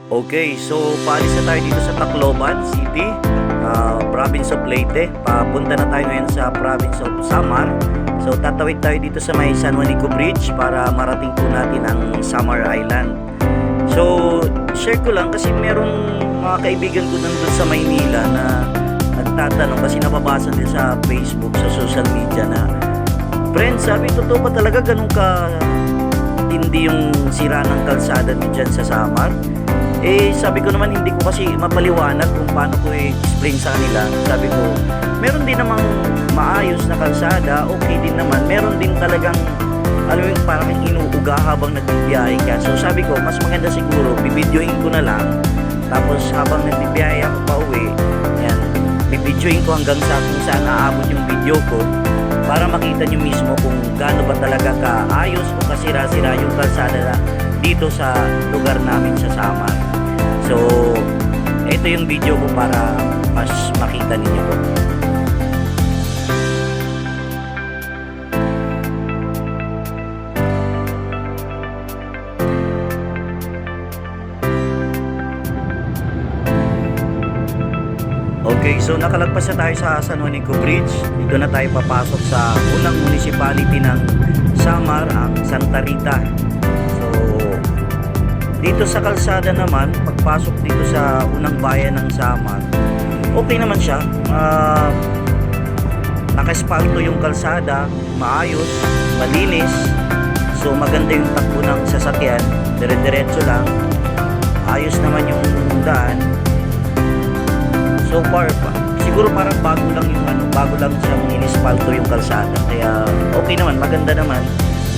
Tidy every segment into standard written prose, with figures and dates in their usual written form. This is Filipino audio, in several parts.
Okay, so paalis na tayo dito sa Tacloban City, province of Leyte. Papunta na tayo ngayon sa province of Samar. So tatawid tayo dito sa may San Juanico Bridge para marating po natin ang Samar Island. So share ko lang kasi merong mga kaibigan ko nandun sa Maynila na nagtatanong kasi nababasa nila sa Facebook, sa social media na, friends, sabi, totoo ba talaga ganun ka hindi yung sira ng kalsada dyan sa Samar? Eh sabi ko naman hindi ko kasi mapaliwanag kung paano ko i-explain sa kanila. Sabi ko, meron din namang maayos na kalsada, okay din naman. Meron din talagang, alam mo yung parang inuuga habang nagbibiyahe ka. So sabi ko, mas maganda siguro, bibidyoin ko na lang. Tapos habang nagbibiyahe ako pa uwi, yan, bibidyoin ko hanggang sa kung saan aabot yung video ko para makita nyo mismo kung gaano ba talaga kaayos o kasira-sira yung kalsada dito sa lugar namin sa Samar. So, ito yung video ko para mas makita ninyo po. Okay, so nakalagpas na tayo sa San Juanico Bridge. Dito na tayo papasok sa unang municipality ng Samar, ang Santa Rita. Dito sa kalsada naman, pagpasok dito sa unang bayan ng Samar, okay naman siya. Naka-espalto yung kalsada, maayos, malinis. So maganda yung takbo ng sasakyan, dire-diretso lang. Ayos naman yung daan. So far pa, siguro parang bago lang siyang in-espalto yung kalsada. Kaya okay naman, maganda naman.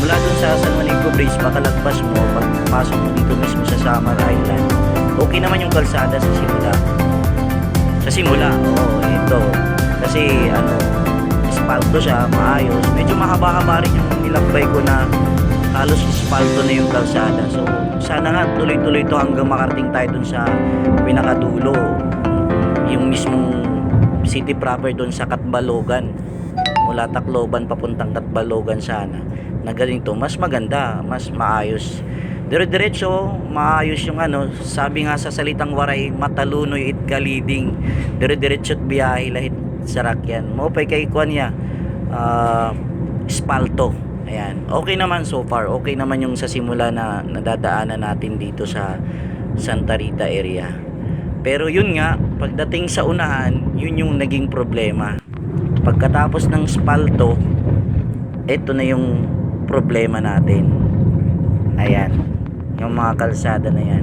Mula dun sa San Juanico Bridge, makalagpas mo, pagpasok mo dito mismo sa Samar Island, okay naman yung kalsada sa simula. Sa simula, ito. Kasi, espalto siya, maayos. Medyo mahaba-haba rin yung nilakbay ko na halos espalto na yung kalsada. So, sana nga tuloy-tuloy to hanggang makarating tayo dun sa pinakadulo. Yung mismong city proper dun sa Catbalogan. Mula Tacloban papuntang Catbalogan sana. Na ganito, mas maganda, mas maayos. Dire-diretso, maayos yung sabi nga sa salitang waray, matalunoy it kaliding. Dire-diretso at biyahe lahit sarakyan. Mopay kay kuan niya, espalto. Ayan. Okay naman so far. Okay naman yung sa simula na nadadaanan natin dito sa Santa Rita area. Pero yun nga, pagdating sa unahan, yun yung naging problema. Pagkatapos ng espalto, ito na yung problema natin. Ayan, yung mga kalsada na yan.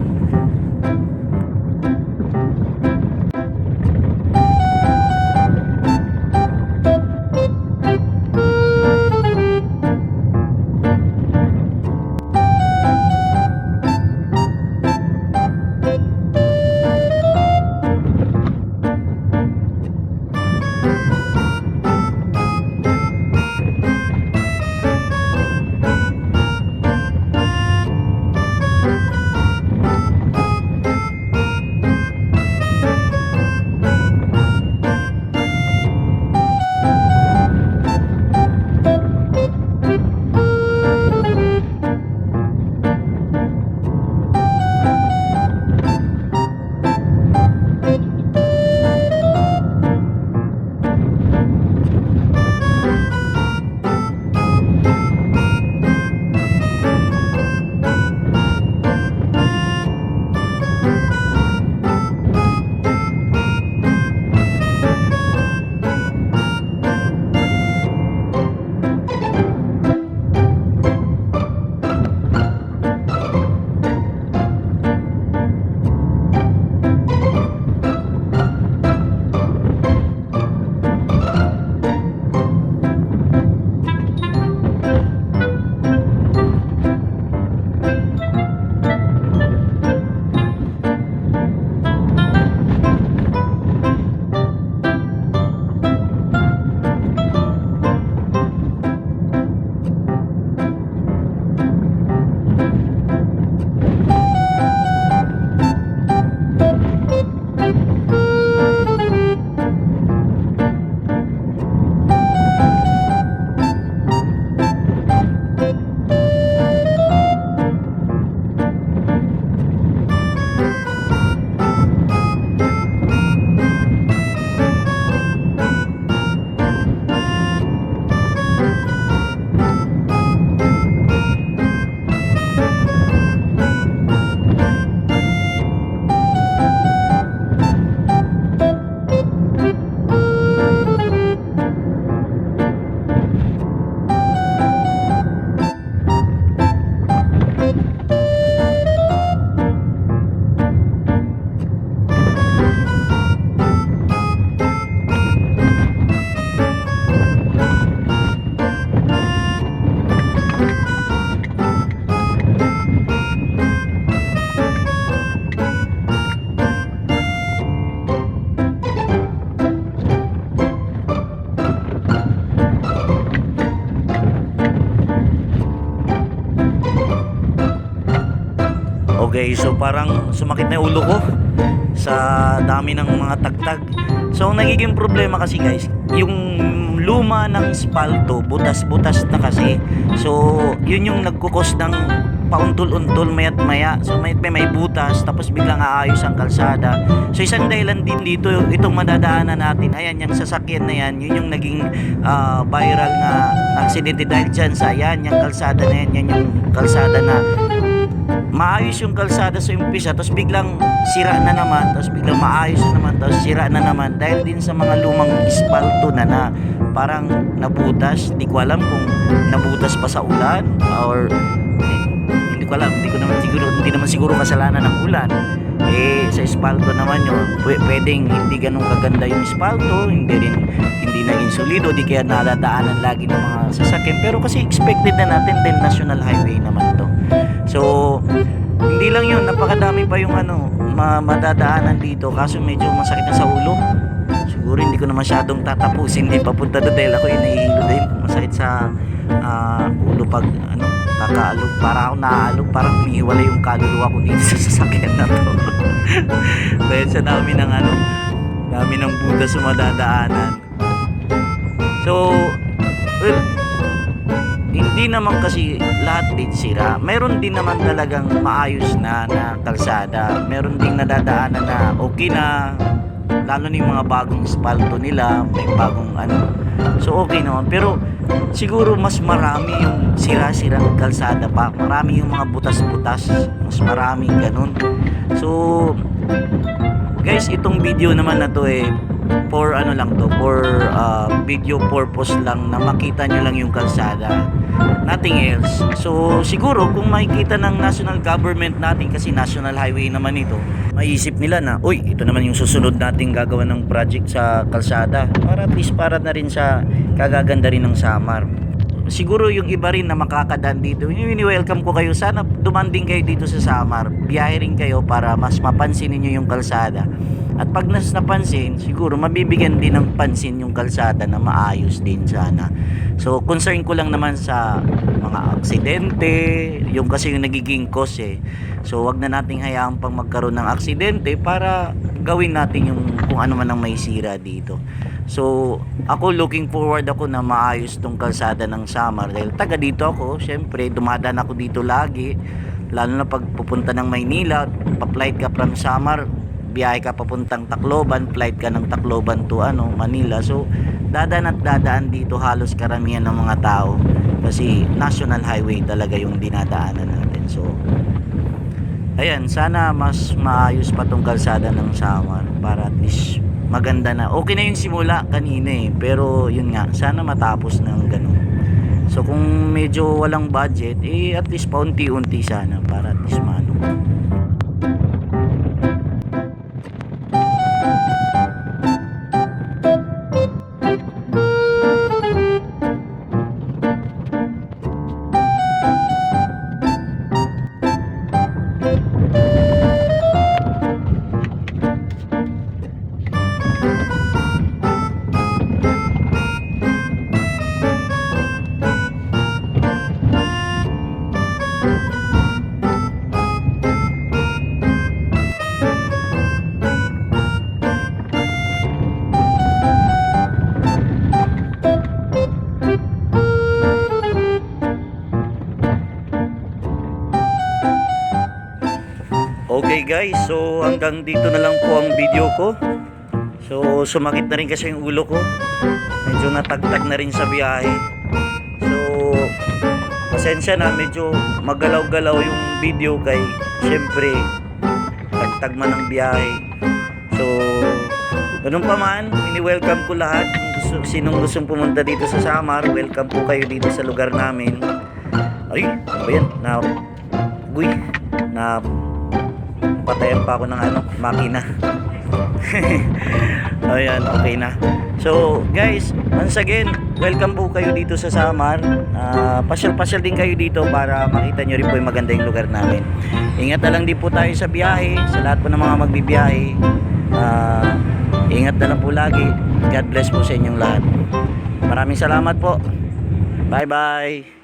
guys, so parang sumakit na yung ulo ko sa dami ng mga tagtag. So ang nagiging problema kasi guys, yung luma ng espalto, butas-butas na kasi. So yun yung nagkukos ng pauntol-untol mayat maya. So may butas, tapos biglang aayos ang kalsada. So isang dahilan din dito, itong madadaanan natin, ayan yung sasakyan na yan, yun yung naging viral na aksidente dahil dyan sa yan, yung kalsada na yan, yan yung kalsada na maayos yung kalsada sa umpisa, tapos biglang sira na naman, tapos biglang maayos na naman, tapos sira na naman dahil din sa mga lumang espalto na parang nabutas. Hindi ko alam kung nabutas pa sa ulan or hindi ko alam, hindi naman siguro kasalanan ng ulan. Sa espalto naman yun, pwedeng hindi ganun kaganda yung espalto, hindi naging solido, di kaya nadadaanan lagi ng mga sasakyan. Pero kasi expected na natin din, national highway naman to. So hindi lang yun, napakadami pa yung madadaanan dito, kaso medyo masakit na sa ulo. Siguro hindi ko na masyadong tatapusin din papunta doon dahil ako yung nahihilo din, masakit sa ulo pag kakaalog, para ako naaalog, parang humihiwalay yung kaluluwa ko dito sa sasakyan na to. Dahil sa dami ng butas sa madadaanan. So well, hindi naman kasi lahat din sira. Meron din naman talagang maayos na kalsada. Meron din nadadaanan na okay na, lalo na yung mga bagong espalto nila, may bagong so okay naman. Pero siguro mas marami yung sira-sirang kalsada pa. Marami yung mga butas-butas. Mas maraming ganun. So guys, itong video naman na to for for video purpose lang, na makita nyo lang yung kalsada, nothing else. So siguro kung makikita ng national government natin, kasi national highway naman ito, maisip nila na uy, ito naman yung susunod nating gagawa ng project sa kalsada, para at least para na rin sa kagaganda rin ng Samar. Siguro yung iba rin na makakadaan dito, welcome ko kayo, sana dumanding kayo dito sa Samar, biyahe rin kayo para mas mapansin niyo yung kalsada. At pag napansin, siguro mabibigyan din ng pansin yung kalsada na maayos din sana. So concern ko lang naman sa mga aksidente, yung kasi yung nagiging cause So wag na nating hayaan pang magkaroon ng aksidente para gawin natin yung kung ano man ang may sira dito. So ako looking forward ako na maayos tong kalsada ng Samar dahil taga dito ako. Syempre dumadaan ako dito lagi, lalo na pag pupunta ng Maynila, pa-flight ka from Samar, biyahe ka papuntang Tacloban, flight ka ng Tacloban to Manila. So dadaan dito halos karamihan ng mga tao kasi national highway talaga yung dinadaanan natin. So ayan, sana mas maayos pa tong kalsada ng Samar para at least maganda na. Okay na yung simula kanina pero yun nga, sana matapos ng ganun. So kung medyo walang budget, at least paunti-unti sana para at least Okay guys, so hanggang dito na lang po ang video ko. So sumakit na rin kasi yung ulo ko, medyo natagtag na rin sa biyahe. So pasensya na, medyo magalaw-galaw yung video kay syempre tagtag man ng biyahe. So ganun pa man, ini-welcome ko lahat. Sinong gustong pumunta dito sa Samar, welcome po kayo dito sa lugar namin. Ay, ano ba yan? Patayan pa ako ng makina. Ayan, okay na. So guys, once again, welcome po kayo dito sa Samar. Pasyal-pasyal din kayo dito para makita nyo rin po yung maganda yung lugar namin. Ingat na lang din po tayo sa biyahe, sa lahat po ng mga magbibiyahe. Ingat na lang po lagi. God bless po sa inyong lahat. Maraming salamat po. Bye bye.